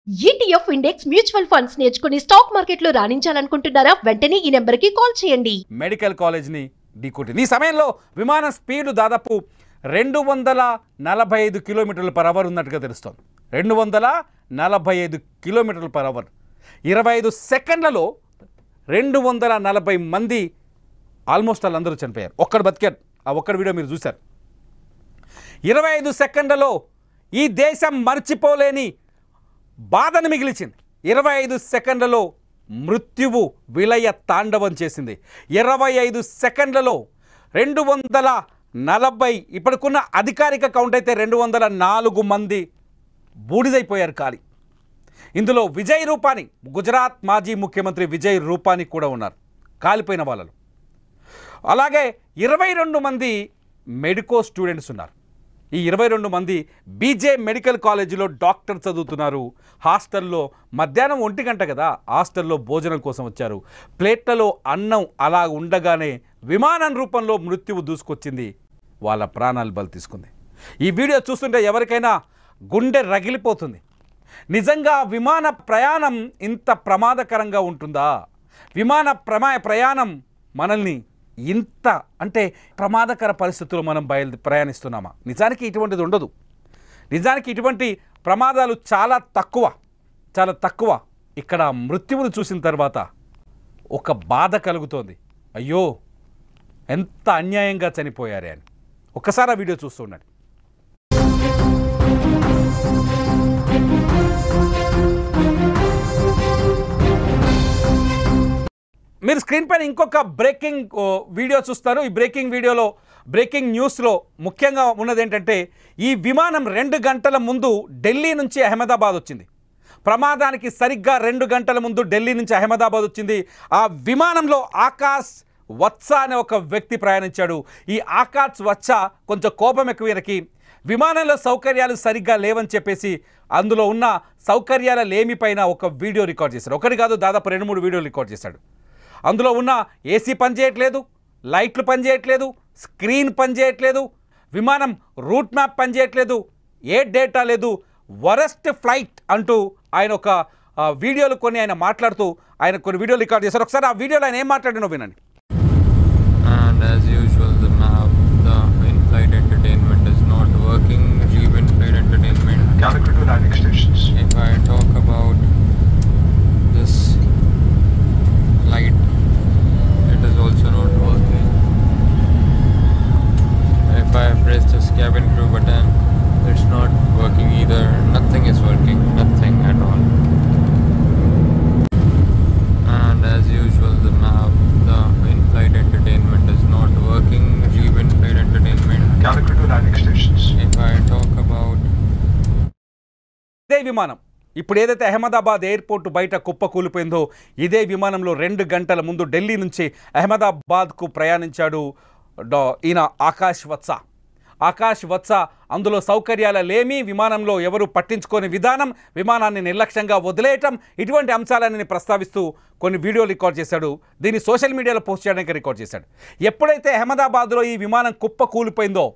ETF index mutual funds నేర్చుకుని stock మార్కెట్లో రాణించాలనుకుంటున్నారా? వెంటనే ఈ నెంబర్కి కాల్ చేయండి. మెడికల్ కాలేజ్ని ఢీకొట్టింది. ఈ సమయంలో విమాన స్పీడ్ దాదాపు 245 km/h ఉన్నట్టుగా తెలుస్తోంది. 245 km/h 25 సెకండ్లలో 240 మంది ఆల్మోస్ట్ వాళ్ళందరూ చనిపోయారు. ఒక్కడు బతికారు. ఆ ఒక్కడి వీడియో మీరు చూశారు. 25 సెకండ్లలో ఈ దేశం మర్చిపోలేని బాధను మిగిల్చింది. 25 సెకండ్లలో మృత్యువు విలయ తాండవం చేసింది. 25 సెకండ్లలో 240 ఇప్పటికున్న అధికారిక కౌంట్ అయితే 204 మంది బూడిదైపోయారు ఖాళీ. ఇందులో విజయ్ రూపానీ, గుజరాత్ మాజీ ముఖ్యమంత్రి విజయ్ రూపానీ కూడా ఉన్నారు కాలిపోయిన వాళ్ళలో. అలాగే 22 మంది మెడికో స్టూడెంట్స్ ఉన్నారు. ఈ 22 మంది బీజే మెడికల్ కాలేజీలో డాక్టర్ చదువుతున్నారు. హాస్టల్లో మధ్యాహ్నం 1 గంట కదా, హాస్టల్లో భోజనం కోసం వచ్చారు. ప్లేట్లలో అన్నం అలా ఉండగానే విమానం రూపంలో మృత్యువు దూసుకొచ్చింది. వాళ్ళ ప్రాణాలు బలి తీసుకుంది. ఈ వీడియో చూస్తుంటే ఎవరికైనా గుండె రగిలిపోతుంది. నిజంగా విమాన ప్రయాణం ఇంత ప్రమాదకరంగా ఉంటుందా? విమాన ప్రయాణం మనల్ని ఇంత అంటే ప్రమాదకర పరిస్థితుల్లో మనం ప్రయాణిస్తున్నామా? నిజానికి ఇటువంటిది ఉండదు. నిజానికి ఇటువంటి ప్రమాదాలు చాలా తక్కువ. ఇక్కడ మృత్యువును చూసిన తర్వాత ఒక బాధ కలుగుతోంది. అయ్యో ఎంత అన్యాయంగా చనిపోయారే అని. ఒక్కసారి ఆ వీడియో చూస్తూ ఉండండి. మీరు స్క్రీన్ పైన ఇంకొక బ్రేకింగ్ వీడియో చూస్తారు. ఈ బ్రేకింగ్ న్యూస్లో ముఖ్యంగా ఉన్నది ఏంటంటే, ఈ విమానం 2 గంటల ముందు ఢిల్లీ నుంచి అహ్మదాబాద్ వచ్చింది. ప్రమాదానికి సరిగ్గా 2 గంటల ముందు ఢిల్లీ నుంచి అహ్మదాబాద్ వచ్చింది. ఆ విమానంలో ఆకాష్ వత్స అనే ఒక వ్యక్తి ప్రయాణించాడు. ఈ ఆకాష్ వత్స కొంచెం కోపం ఎక్కువ ఈయనకి. విమానంలో సౌకర్యాలు సరిగ్గా లేవని చెప్పేసి అందులో ఉన్న సౌకర్యాల లేమిపైన ఒక వీడియో రికార్డ్ చేశాడు. ఒకటి కాదు, దాదాపు 2-3 వీడియోలు రికార్డ్ చేశాడు. అందులో ఉన్న ఏసీ పనిచేయట్లేదు, లైట్లు పనిచేయట్లేదు, స్క్రీన్ పనిచేయట్లేదు, విమానం రూట్ మ్యాప్ పనిచేయట్లేదు, ఏ డేటా లేదు, వరస్ట్ ఫ్లైట్ అంటూ ఆయన ఒక వీడియోలు కొన్ని ఆయన మాట్లాడుతూ ఆయన కొన్ని వీడియోలు రికార్డ్ చేశారు. ఒకసారి ఆ వీడియోలో ఆయన ఏం మాట్లాడినో వినండి. And as usual, the in-flight entertainment is not working. Leave in-flight entertainment. Calicut to landing stations. If I talk about this light, it is also not working. If I press this cabin crew button, it's not working either. Nothing is working. Nothing at all. And as usual, the in-flight entertainment is not working. Leave in-flight entertainment. Calicut to landing stations. If I talk about ఇదే విమానం ఇప్పుడు ఏదైతే Ahmedabad airport బయట కుప్ప కూలిపోయిందో, ఇదే విమానంలో 2 గంటల ముందు ఢిల్లీ నుంచి అహ్మదాబాద్కు ప్రయాణించాడు ఈయన ఆకాష్ వత్స. అందులో సౌకర్యాల లేమి, విమానంలో ఎవరు పట్టించుకోని విధానం, విమానాన్ని నిర్లక్ష్యంగా వదిలేయటం, ఇటువంటి అంశాలన్నీ ప్రస్తావిస్తూ కొన్ని వీడియోలు రికార్డ్ చేశాడు. దీన్ని సోషల్ మీడియాలో పోస్ట్ చేయడానికి రికార్డ్ చేశాడు. ఎప్పుడైతే అహ్మదాబాద్లో ఈ విమానం కుప్ప కూలిపోయిందో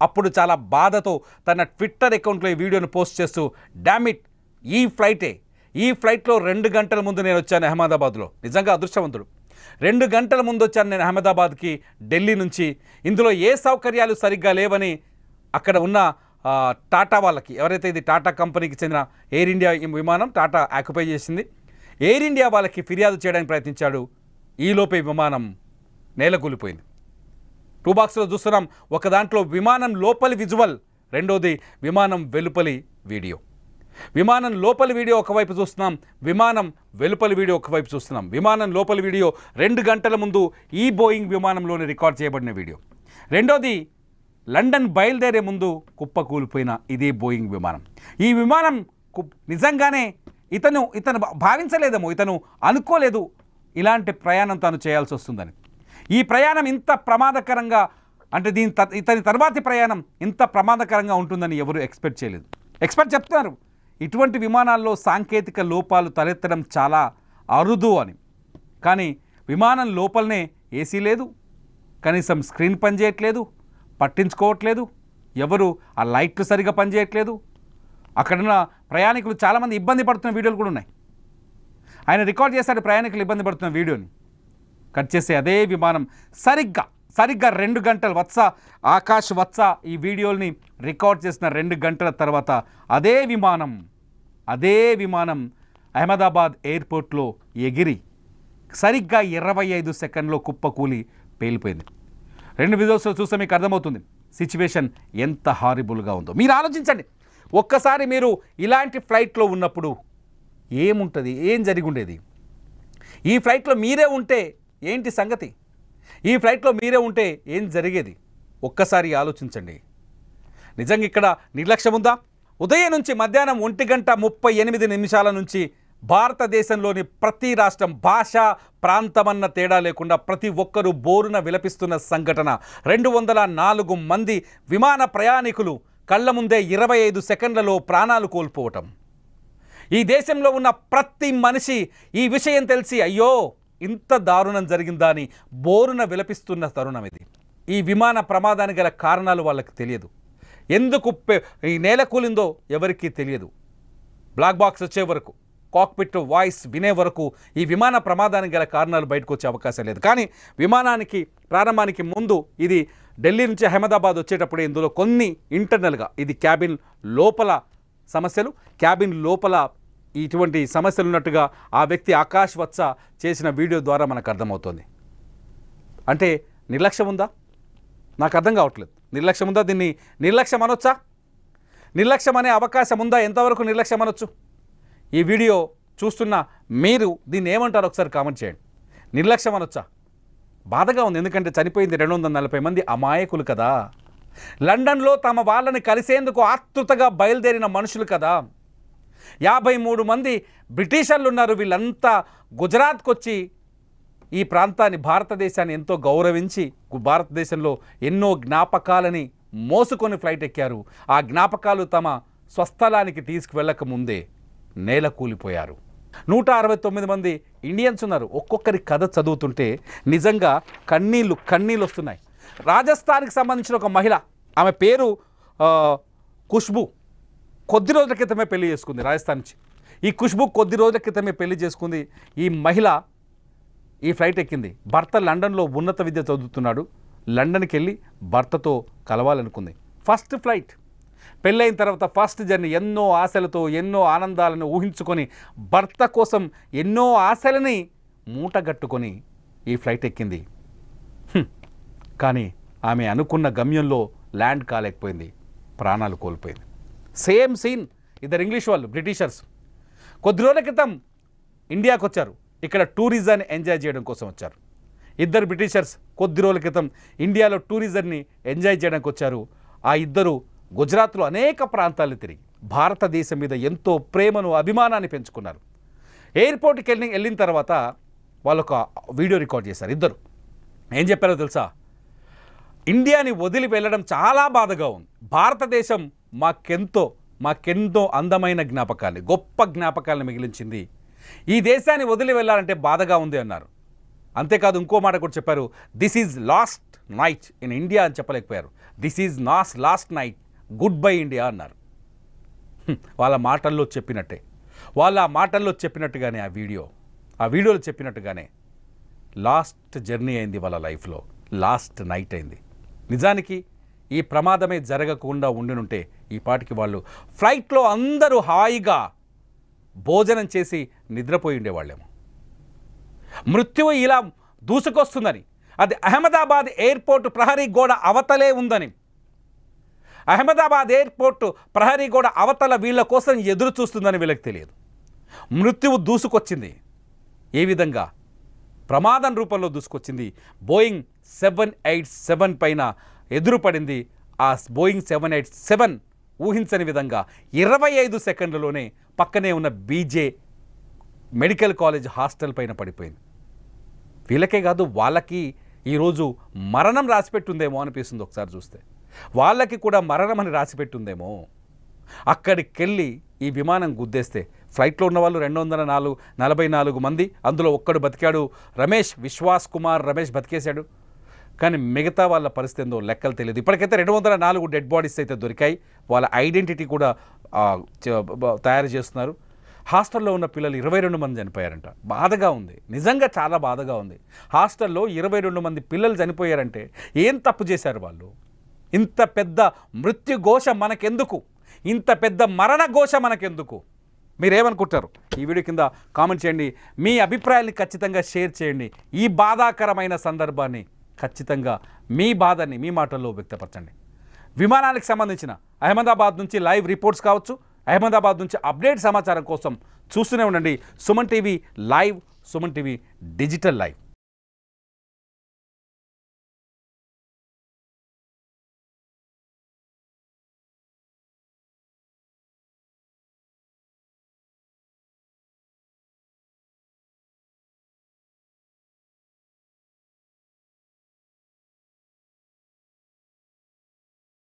అప్పుడు చాలా బాధతో తన ట్విట్టర్ అకౌంట్లో ఈ వీడియోను పోస్ట్ చేస్తూ, డామిట్ ఈ ఫ్లైట్లో 2 గంటల ముందు నేను వచ్చాను అహ్మదాబాద్లో. నిజంగా అదృష్టవంతుడు. 2 గంటల ముందు వచ్చాను నేను అహ్మదాబాద్కి ఢిల్లీ నుంచి. ఇందులో ఏ సౌకర్యాలు సరిగ్గా లేవని అక్కడ ఉన్న టాటా వాళ్ళకి, ఎవరైతే ఇది టాటా కంపెనీకి చెందిన ఎయిర్ ఇండియా విమానం టాటా ఆక్యుపై చేసింది, ఎయిర్ ఇండియా వాళ్ళకి ఫిర్యాదు చేయడానికి ప్రయత్నించాడు. ఈలోపే విమానం నేలకూలిపోయింది. 2 బాక్స్లో చూస్తున్నాం. ఒక దాంట్లో విమానం లోపలి విజువల్, రెండోది విమానం వెలుపలి వీడియో. విమానం లోపలి వీడియో ఒకవైపు చూస్తున్నాం, విమానం వెలుపలి వీడియో ఒకవైపు చూస్తున్నాం. విమానం లోపలి వీడియో 2 గంటల ముందు ఈ బోయింగ్ విమానంలోనే రికార్డ్ చేయబడిన వీడియో. రెండోది లండన్ బయలుదేరే ముందు కుప్ప కూలిపోయిన ఇదే బోయింగ్ విమానం. ఈ విమానం నిజంగానే ఇతను భావించలేదేమో, ఇతను అనుకోలేదు ఇలాంటి ప్రయాణం తాను చేయాల్సి వస్తుందని. ఈ ప్రయాణం ఇంత ప్రమాదకరంగా, అంటే ఇతని తర్వాతి ప్రయాణం ఇంత ప్రమాదకరంగా ఉంటుందని ఎవరు ఎక్స్పెక్ట్ చేయలేదు. ఎక్స్పర్ట్ చెప్తున్నారు ఇటువంటి విమానాల్లో సాంకేతిక లోపాలు తలెత్తడం చాలా అరుదు అని. కానీ విమానం లోపలనే ఏసీ లేదు, కనీసం స్క్రీన్ పనిచేయట్లేదు, పట్టించుకోవట్లేదు, ఎవరు ఆ లైట్లు సరిగా పనిచేయట్లేదు, అక్కడున్న ప్రయాణికులు చాలామంది ఇబ్బంది పడుతున్న వీడియోలు కూడా ఉన్నాయి. ఆయన రికార్డ్ చేశాడు ప్రయాణికులు ఇబ్బంది పడుతున్న వీడియోని. కట్ చేసే అదే విమానం సరిగ్గా 2 గంటలు ఆకాష్ వత్స ఈ వీడియోని రికార్డ్ చేసిన 2 గంటల తర్వాత అదే విమానం అహ్మదాబాద్ ఎయిర్పోర్ట్లో ఎగిరి సరిగ్గా 25 సెకండ్లో కుప్పకూలి పేలిపోయింది. 2 వీడియోస్లో చూస్తే మీకు అర్థమవుతుంది సిచ్యువేషన్ ఎంత హారిబుల్గా ఉందో. మీరు ఆలోచించండి, ఒక్కసారి మీరు ఇలాంటి ఫ్లైట్లో ఉన్నప్పుడు ఏముంటుంది, ఏం జరిగి ఉండేది? ఈ ఫ్లైట్లో మీరే ఉంటే ఏంటి సంగతి? ఈ ఫ్లైట్లో మీరే ఉంటే ఏం జరిగేది? ఒక్కసారి ఆలోచించండి. నిజంగా ఇక్కడ నిర్లక్ష్యం ఉందా? ఉదయం నుంచి మధ్యాహ్నం 1:38 నుంచి భారతదేశంలోని ప్రతి రాష్ట్రం, భాష, ప్రాంతమన్న తేడా లేకుండా ప్రతి ఒక్కరూ బోరున విలపిస్తున్న సంఘటన. 204 మంది విమాన ప్రయాణికులు కళ్ళ ముందే 25 సెకండ్లలో ప్రాణాలు కోల్పోవటం. ఈ దేశంలో ఉన్న ప్రతి మనిషి ఈ విషయం తెలిసి అయ్యో ఇంత దారుణం జరిగిందా అని బోరున విలపిస్తున్న తరుణం ఇది. ఈ విమాన ప్రమాదానికి గల కారణాలు వాళ్ళకి తెలియదు. ఎందుకు ఈ నేల కూలిందో ఎవరికీ తెలియదు. బ్లాక్ బాక్స్ వచ్చే వరకు, కాక్పిట్ వాయిస్ వినే వరకు ఈ విమాన ప్రమాదానికి గల కారణాలు బయటకు వచ్చే అవకాశం లేదు. కానీ విమానానికి ప్రారంభానికి ముందు ఇది ఢిల్లీ నుంచి అహ్మదాబాద్ వచ్చేటప్పుడు ఇందులో కొన్ని ఇంటర్నల్గా ఇది క్యాబిన్ లోపల సమస్యలు, క్యాబిన్ లోపల ఇటువంటి సమస్యలు ఉన్నట్టుగా ఆ వ్యక్తి ఆకాష్ వత్స చేసిన వీడియో ద్వారా మనకు అర్థమవుతుంది. అంటే నిర్లక్ష్యం ఉందా? నాకు అర్థం కావట్లేదు. నిర్లక్ష్యం ఉందా? దీన్ని నిర్లక్ష్యం అనొచ్చా? నిర్లక్ష్యం అనే అవకాశం ఉందా? ఎంతవరకు నిర్లక్ష్యం అనొచ్చు? ఈ వీడియో చూస్తున్న మీరు దీన్ని ఏమంటారో ఒకసారి కామెంట్ చేయండి. నిర్లక్ష్యం అనొచ్చా? బాధగా ఉంది, ఎందుకంటే చనిపోయింది 240 మంది అమాయకులు కదా. లండన్లో తమ వాళ్ళని కలిసేందుకు ఆతృతగా బయలుదేరిన మనుషులు కదా. 53 మంది బ్రిటిషర్లు ఉన్నారు. వీళ్ళంతా గుజరాత్కు వచ్చి ఈ ప్రాంతాన్ని, భారతదేశాన్ని ఎంతో గౌరవించి భారతదేశంలో ఎన్నో జ్ఞాపకాలని మోసుకొని ఫ్లైట్ ఎక్కారు. ఆ జ్ఞాపకాలు తమ స్వస్థలానికి తీసుకువెళ్ళక ముందే నేల కూలిపోయారు. 169 మంది ఇండియన్స్ ఉన్నారు. ఒక్కొక్కరి కథ చదువుతుంటే నిజంగా కన్నీళ్ళు వస్తున్నాయి. రాజస్థాన్కి సంబంధించిన ఒక మహిళ, ఆమె పేరు ఖుష్బూ, కొద్ది రోజుల క్రితమే పెళ్లి చేసుకుంది రాజస్థాన్ నుంచి. ఈ ఖుష్బూ కొద్ది రోజుల క్రితమే పెళ్లి చేసుకుంది. ఈ మహిళ ఈ ఫ్లైట్ ఎక్కింది. భర్త లండన్లో ఉన్నత విద్య చదువుతున్నాడు. లండన్కి వెళ్ళి భర్తతో కలవాలనుకుంది. ఫస్ట్ ఫ్లైట్, పెళ్ళైన తర్వాత ఫస్ట్ జర్నీ, ఎన్నో ఆశలతో ఎన్నో ఆనందాలను ఊహించుకొని భర్త కోసం ఎన్నో ఆశలని మూటగట్టుకొని ఈ ఫ్లైట్ ఎక్కింది. కానీ ఆమె అనుకున్న గమ్యంలో ల్యాండ్ కాలేకపోయింది, ప్రాణాలు కోల్పోయింది. Same scene. ఇద్దరు ఇంగ్లీష్ వాళ్ళు, బ్రిటిషర్స్, కొద్ది రోజుల క్రితం ఇండియాకు వచ్చారు. ఇక్కడ టూరిజాన్ని ఎంజాయ్ చేయడం కోసం వచ్చారు. ఇద్దరు బ్రిటిషర్స్ కొద్ది రోజుల క్రితం ఇండియాలో టూరిజాన్ని ఎంజాయ్ చేయడానికి వచ్చారు. ఆ ఇద్దరు గుజరాత్లో అనేక ప్రాంతాలు తిరిగి భారతదేశం మీద ఎంతో ప్రేమను, అభిమానాన్ని పెంచుకున్నారు. ఎయిర్పోర్ట్కి వెళ్ళిన తర్వాత వాళ్ళు ఒక వీడియో రికార్డ్ చేశారు. ఇద్దరు ఏం చెప్పారో తెలుసా? ఇండియాని వదిలి వెళ్ళడం చాలా బాధగా ఉంది. భారతదేశం మాకెంతో అందమైన జ్ఞాపకాన్ని, గొప్ప జ్ఞాపకాలను మిగిలించింది. ఈ దేశాన్ని వదిలి వెళ్ళాలంటే బాధగా ఉంది అన్నారు. అంతేకాదు ఇంకో మాట కూడా చెప్పారు, this is last night in India అని చెప్పలేకపోయారు. This is last night, goodbye India అన్నారు. వాళ్ళ మాటల్లో చెప్పినట్టుగానే ఆ వీడియోలో చెప్పినట్టుగానే లాస్ట్ జర్నీ అయింది వాళ్ళ లైఫ్లో, లాస్ట్ నైట్ అయింది. నిజానికి ఈ ప్రమాదమే జరగకుండా ఉండినుంటే ఈ పాటికి వాళ్ళు ఫ్లైట్లో అందరూ హాయిగా భోజనం చేసి నిద్రపోయి ఉండేవాళ్ళేమో. మృత్యువు ఇలా దూసుకొస్తుందని, అది అహ్మదాబాద్ ఎయిర్పోర్ట్ ప్రహరీ గోడ అవతలే ఉందని, అహ్మదాబాద్ ఎయిర్పోర్ట్ ప్రహరీ గోడ అవతల వీళ్ళ కోసం ఎదురు చూస్తుందని వీళ్ళకి తెలియదు. మృత్యువు దూసుకొచ్చింది. ఏ విధంగా? ప్రమాదం రూపంలో దూసుకొచ్చింది. బోయింగ్ 787 పైన ఎదురుపడింది. ఆ బోయింగ్ 787 ఊహించని విధంగా 25 సెకండ్లలోనే పక్కనే ఉన్న బీజే మెడికల్ కాలేజ్ హాస్టల్ పైన పడిపోయింది. వీళ్ళకే కాదు, వాళ్ళకి ఈరోజు మరణం రాసిపెట్టుందేమో అనిపిస్తుంది. ఒకసారి చూస్తే వాళ్ళకి కూడా మరణం అని రాసిపెట్టుందేమో. అక్కడికెళ్ళి ఈ విమానం గుద్దేస్తే ఫ్లైట్లో ఉన్న వాళ్ళు 244 మంది, అందులో ఒక్కడు బతికాడు, విశ్వాస్ కుమార్ రమేష్ బతికేశాడు. కానీ మిగతా వాళ్ళ పరిస్థితి ఏందో లెక్కలు తెలియదు. ఇప్పటికైతే 204 డెడ్ బాడీస్ అయితే దొరికాయి. వాళ్ళ ఐడెంటిటీ కూడా తయారు చేస్తున్నారు. హాస్టల్లో ఉన్న పిల్లలు 22 మంది చనిపోయారంట. బాధగా ఉంది, నిజంగా చాలా బాధగా ఉంది. హాస్టల్లో 22 మంది పిల్లలు చనిపోయారంటే ఏం తప్పు చేశారు వాళ్ళు? ఇంత పెద్ద మృత్యుఘోష మనకెందుకు? ఇంత పెద్ద మరణ ఘోష మనకెందుకు? మీరేమనుకుంటారు? ఈ వీడియో కింద కామెంట్ చేయండి. మీ అభిప్రాయాన్ని ఖచ్చితంగా షేర్ చేయండి. ఈ బాధాకరమైన సందర్భాన్ని ఖచ్చితంగా మీ బాధని మీ మాటల్లో వ్యక్తపరచండి. విమానానికి సంబంధించిన అహ్మదాబాద్ నుంచి లైవ్ రిపోర్ట్స్ కావచ్చు, అహ్మదాబాద్ నుంచి అప్డేట్ సమాచారం కోసం చూస్తూనే ఉండండి Suman TV live, Suman TV digital live.